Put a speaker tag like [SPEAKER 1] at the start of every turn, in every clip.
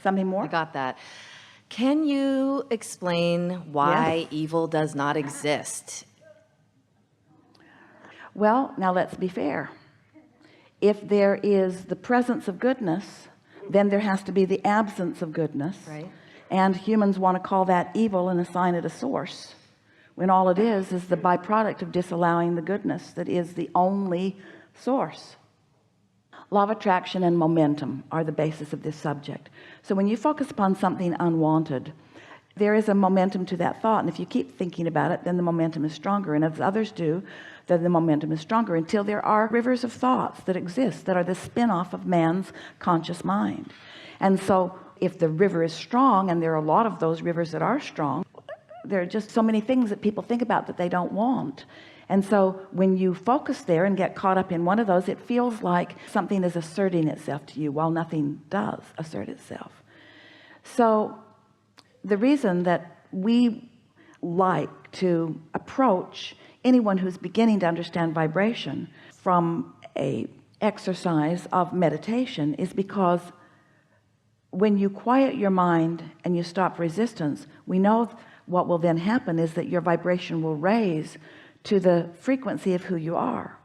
[SPEAKER 1] Something more?
[SPEAKER 2] I got that. Can you explain why evil does not exist?
[SPEAKER 1] Well, now let's be fair. If there is the presence of goodness, then there has to be the absence of goodness.
[SPEAKER 2] Right.
[SPEAKER 1] And humans want to call that evil and assign it a source, when all it is the byproduct of disallowing the goodness that is the only source. Law of attraction and momentum are the basis of this subject. So when you focus upon something unwanted, there is a momentum to that thought, and if you keep thinking about it, then the momentum is stronger, and as others do, then the momentum is stronger, until there are rivers of thoughts that exist that are the spin-off of man's conscious mind. And so if the river is strong, and there are a lot of those rivers that are strong, there are just so many things that people think about that they don't want. And so when you focus there and get caught up in one of those, it feels like something is asserting itself to you, while nothing does assert itself. So the reason that we like to approach anyone who's beginning to understand vibration from a exercise of meditation is because when you quiet your mind and you stop resistance, we know what will then happen is that your vibration will raise to the frequency of who you are.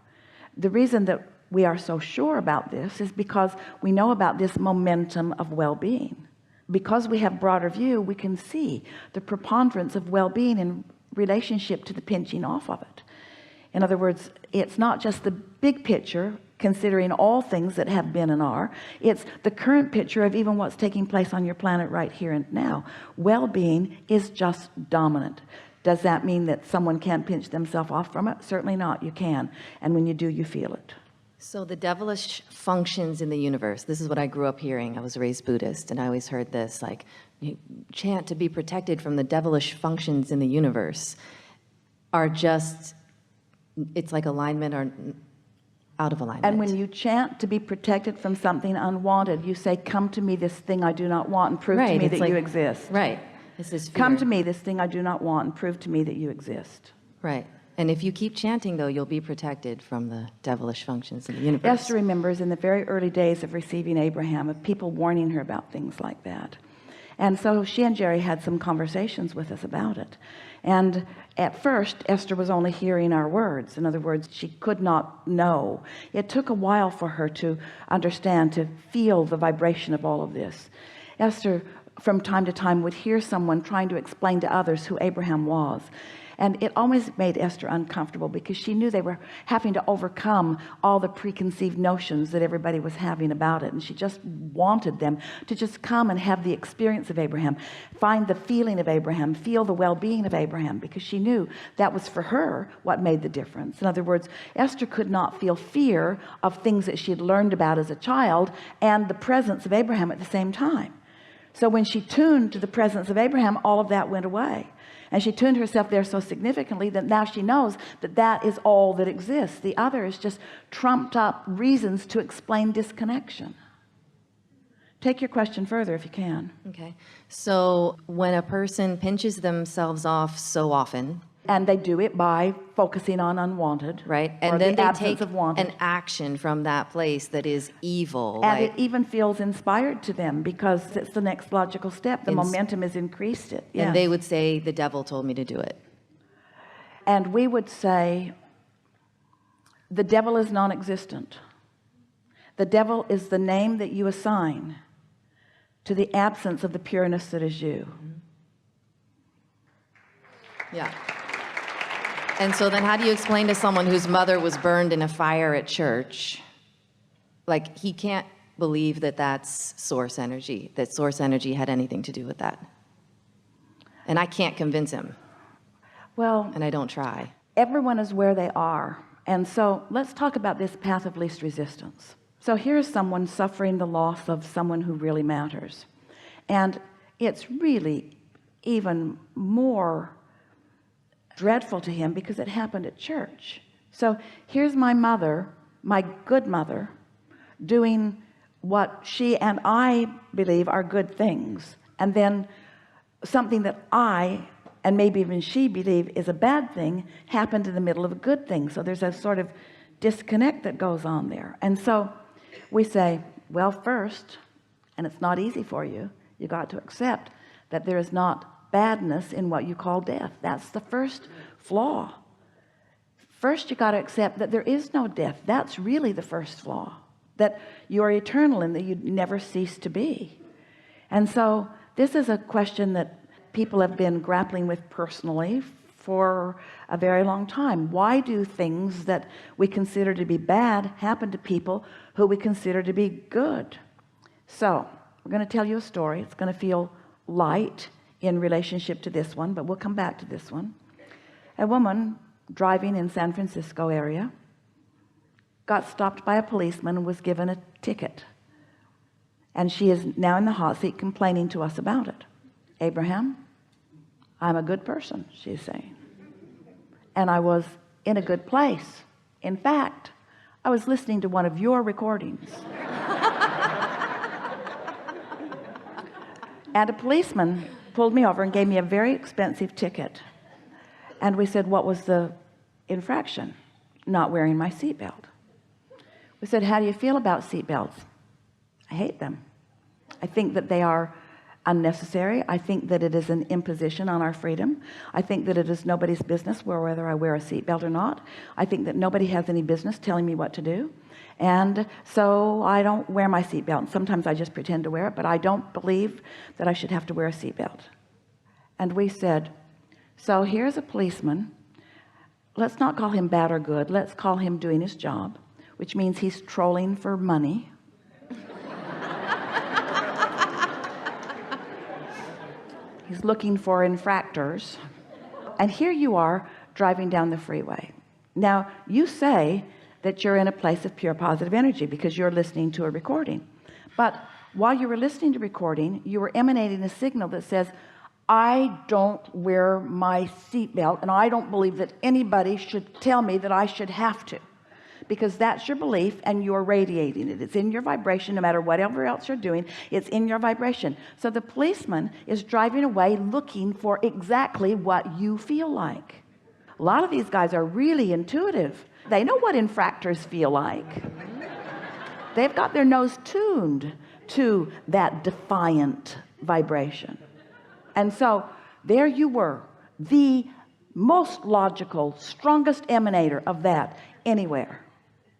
[SPEAKER 1] The reason that we are so sure about this is because we know about this momentum of well-being. Because we have broader view, we can see the preponderance of well-being in relationship to the pinching off of it. In other words, it's not just the big picture considering all things that have been and are, it's the current picture of even what's taking place on your planet right here and now. Well-being is just dominant. Does that mean that someone can't pinch themselves off from it? Certainly not. You can, and when you do, you feel it.
[SPEAKER 2] So the devilish functions in the universe, this is what I grew up hearing. I was raised Buddhist, and I always heard this, like, you chant to be protected from the devilish functions in the universe, are just, it's like alignment or out of alignment.
[SPEAKER 1] And when you chant to be protected from something unwanted, you say, come to me, this thing I do not want, and prove to me that you exist.
[SPEAKER 2] Right. It's this fear.
[SPEAKER 1] Come to me, this thing I do not want, and prove to me that you exist.
[SPEAKER 2] Right. And if you keep chanting, though, you'll be protected from the devilish functions in the universe.
[SPEAKER 1] Esther remembers in the very early days of receiving Abraham, of people warning her about things like that. And so she and Jerry had some conversations with us about it. And at first, Esther was only hearing our words. In other words, she could not know. It took a while for her to understand, to feel the vibration of all of this. Esther, from time to time, would hear someone trying to explain to others who Abraham was. And it always made Esther uncomfortable, because she knew they were having to overcome all the preconceived notions that everybody was having about it. And she just wanted them to just come and have the experience of Abraham, find the feeling of Abraham, feel the well-being of Abraham, because she knew that was for her what made the difference. In other words, Esther could not feel fear of things that she had learned about as a child and the presence of Abraham at the same time. So when she tuned to the presence of Abraham, all of that went away. And she tuned herself there so significantly that now she knows that that is all that exists. The other is just trumped up reasons to explain disconnection. Take your question further if you can.
[SPEAKER 2] Okay. So when a person pinches themselves off so often,
[SPEAKER 1] and they do it by focusing on unwanted,
[SPEAKER 2] right?
[SPEAKER 1] And
[SPEAKER 2] or
[SPEAKER 1] then
[SPEAKER 2] they
[SPEAKER 1] absence
[SPEAKER 2] take
[SPEAKER 1] of wanted.
[SPEAKER 2] an action from that place that is evil.
[SPEAKER 1] And
[SPEAKER 2] like,
[SPEAKER 1] it even feels inspired to them, because it's the next logical step. The momentum has increased it.
[SPEAKER 2] And they would say, the devil told me to do it.
[SPEAKER 1] And we would say, the devil is non-existent. The devil is the name that you assign to the absence of the pureness that is you.
[SPEAKER 2] Yeah. And so then how do you explain to someone whose mother was burned in a fire at church, like, he can't believe that that's source energy, that source energy had anything to do with that? And I can't convince him.
[SPEAKER 1] Well,
[SPEAKER 2] and I don't try.
[SPEAKER 1] Everyone is where they are. And so let's talk about this path of least resistance. So here's someone suffering the loss of someone who really matters. And it's really even more dreadful to him because it happened at church. So here's my mother, my good mother, doing what she and I believe are good things, and then something that I and maybe even she believe is a bad thing happened in the middle of a good thing. So there's a sort of disconnect that goes on there. And so we say, well, first, and it's not easy for you, You got to accept that there is not badness in what you call death. That's the first flaw. First, you got to accept that there is no death. That's really the first flaw, that you are eternal and that you never cease to be. And so this is a question that people have been grappling with personally for a very long time. Why do things that we consider to be bad happen to people who we consider to be good? So we're going to tell you a story. It's going to feel light in relationship to this one, but we'll come back to this one. A woman driving in San Francisco area got stopped by a policeman and was given a ticket, and she is now in the hot seat complaining to us about it. Abraham, I'm a good person, she's saying, and I was in a good place. In fact, I was listening to one of your recordings. And a policeman pulled me over and gave me a very expensive ticket. And we said, what was the infraction? Not wearing my seatbelt. We said, how do you feel about seatbelts? I hate them. I think that they are unnecessary. I think that it is an imposition on our freedom. I think that it is nobody's business whether I wear a seatbelt or not. I think that nobody has any business telling me what to do. And so I don't wear my seatbelt. Sometimes I just pretend to wear it, but I don't believe that I should have to wear a seatbelt. And we said, so here's a policeman. Let's not call him bad or good. Let's call him doing his job, which means he's trolling for money. He's looking for infractors. And here you are driving down the freeway. Now you say that you're in a place of pure positive energy because you're listening to a recording. But while you were listening to recording, you were emanating a signal that says, I don't wear my seatbelt, and I don't believe that anybody should tell me that I should have to, because that's your belief and you're radiating it. It's in your vibration. No matter whatever else you're doing, it's in your vibration. So the policeman is driving away looking for exactly what you feel like. A lot of these guys are really intuitive. They know what infractors feel like. They've got their nose tuned to that defiant vibration. And so there you were, the most logical, strongest emanator of that anywhere.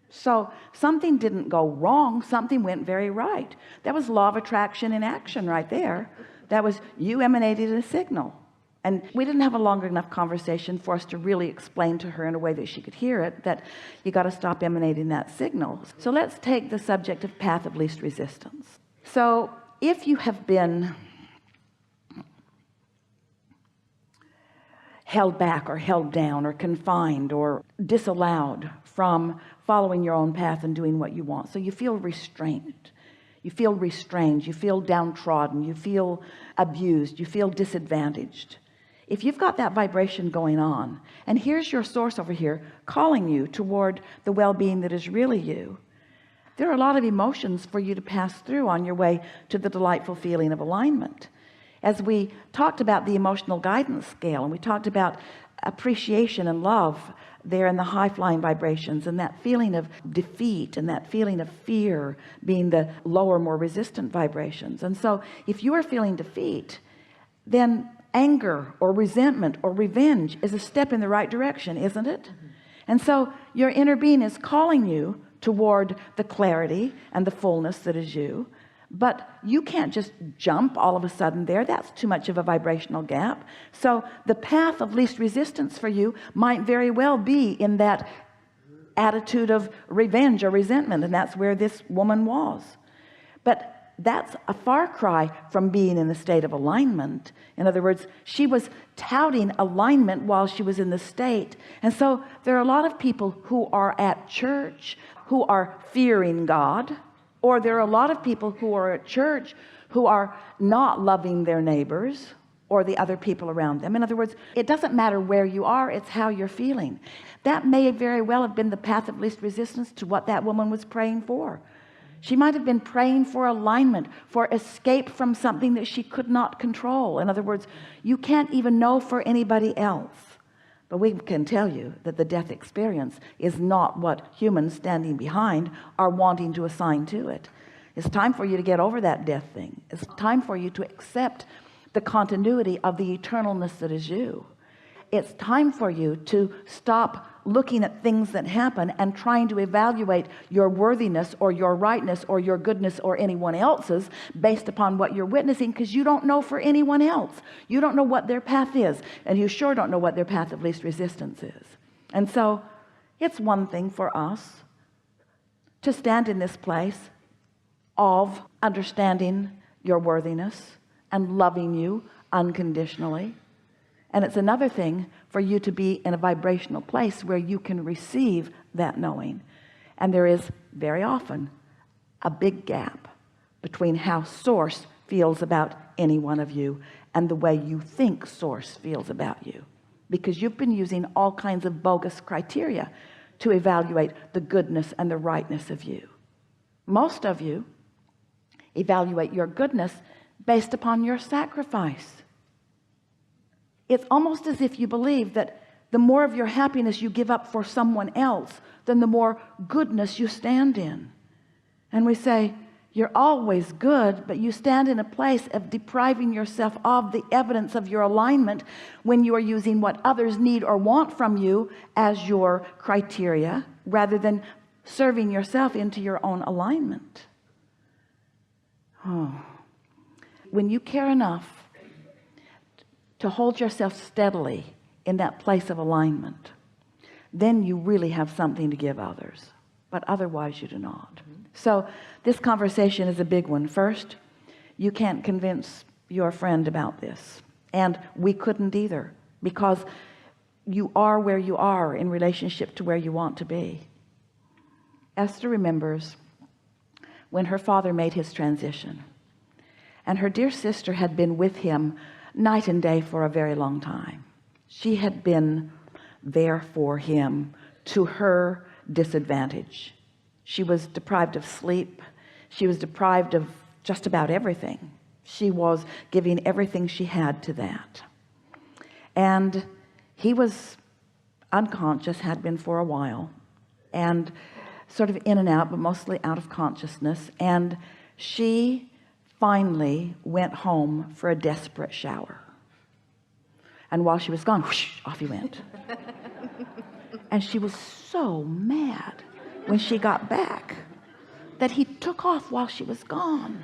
[SPEAKER 1] So something didn't go wrong, something went very right. That was law of attraction in action right there. That was you emanated a signal. And we didn't have a long enough conversation for us to really explain to her in a way that she could hear it, that you got to stop emanating that signal. So let's take the subject of path of least resistance. So if you have been held back or held down or confined or disallowed from following your own path and doing what you want, so you feel restrained, you feel restrained, you feel downtrodden, you feel abused, you feel disadvantaged. If you've got that vibration going on, and here's your source over here calling you toward the well-being that is really you, there are a lot of emotions for you to pass through on your way to the delightful feeling of alignment. As we talked about the emotional guidance scale, and we talked about appreciation and love there in the high flying vibrations, and that feeling of defeat and that feeling of fear being the lower, more resistant vibrations. And so if you are feeling defeat, then anger or resentment or revenge is a step in the right direction, isn't it? And so your inner being is calling you toward the clarity and the fullness that is you. But you can't just jump all of a sudden there. That's too much of a vibrational gap. So the path of least resistance for you might very well be in that attitude of revenge or resentment, and that's where this woman was. But that's a far cry from being in the state of alignment. In other words, she was touting alignment while she was in the state. And so there are a lot of people who are at church who are fearing God, or there are a lot of people who are at church who are not loving their neighbors or the other people around them. In other words, it doesn't matter where you are, it's how you're feeling. That may very well have been the path of least resistance to what that woman was praying for. She might have been praying for alignment, for escape from something that she could not control. In other words, you can't even know for anybody else. But we can tell you that the death experience is not what humans standing behind are wanting to assign to it. It's time for you to get over that death thing. It's time for you to accept the continuity of the eternalness that is you. It's time for you to stop looking at things that happen and trying to evaluate your worthiness or your rightness or your goodness or anyone else's based upon what you're witnessing, because you don't know for anyone else. You don't know what their path is, and you sure don't know what their path of least resistance is. And so it's one thing for us to stand in this place of understanding your worthiness and loving you unconditionally. And it's another thing for you to be in a vibrational place where you can receive that knowing. And there is very often a big gap between how Source feels about any one of you and the way you think Source feels about you, because you've been using all kinds of bogus criteria to evaluate the goodness and the rightness of you. Most of you evaluate your goodness based upon your sacrifice. It's almost as if you believe that the more of your happiness you give up for someone else, then the more goodness you stand in. And we say, you're always good, but you stand in a place of depriving yourself of the evidence of your alignment when you are using what others need or want from you as your criteria, rather than serving yourself into your own alignment. When you care enough to hold yourself steadily in that place of alignment, then you really have something to give others, but otherwise you do not. So this conversation is a big one. First, you can't convince your friend about this, and we couldn't either, because you are where you are in relationship to where you want to be. Esther remembers when her father made his transition, and her dear sister had been with him night and day for a very long time. She had been there for him to her disadvantage. She was deprived of sleep. She was deprived of just about everything. She was giving everything she had to that. And he was unconscious, had been for a while, and sort of in and out, but mostly out of consciousness. And she finally went home for a desperate shower, and while she was gone, whoosh, off he went. And she was so mad when she got back that he took off while she was gone,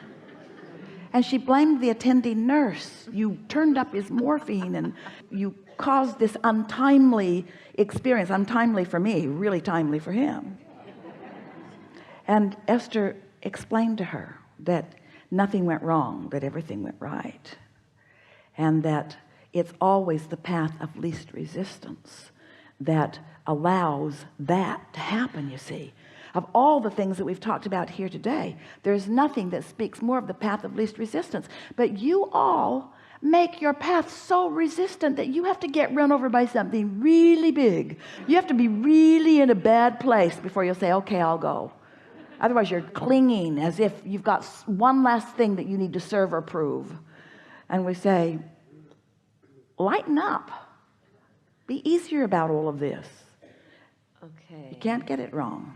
[SPEAKER 1] and she blamed the attending nurse. You turned up his morphine and you caused this untimely experience. Untimely for me, really timely for him. And Esther explained to her that nothing went wrong, that everything went right, and that it's always the path of least resistance that allows that to happen. You see, of all the things that we've talked about here today, there's nothing that speaks more of the path of least resistance, but you all make your path so resistant that you have to get run over by something really big. You have to be really in a bad place before you'll say, okay, I'll go. Otherwise you're clinging as if you've got one last thing that you need to serve or prove. And we say, lighten up, be easier about all of this.
[SPEAKER 2] Okay.
[SPEAKER 1] You can't get it wrong.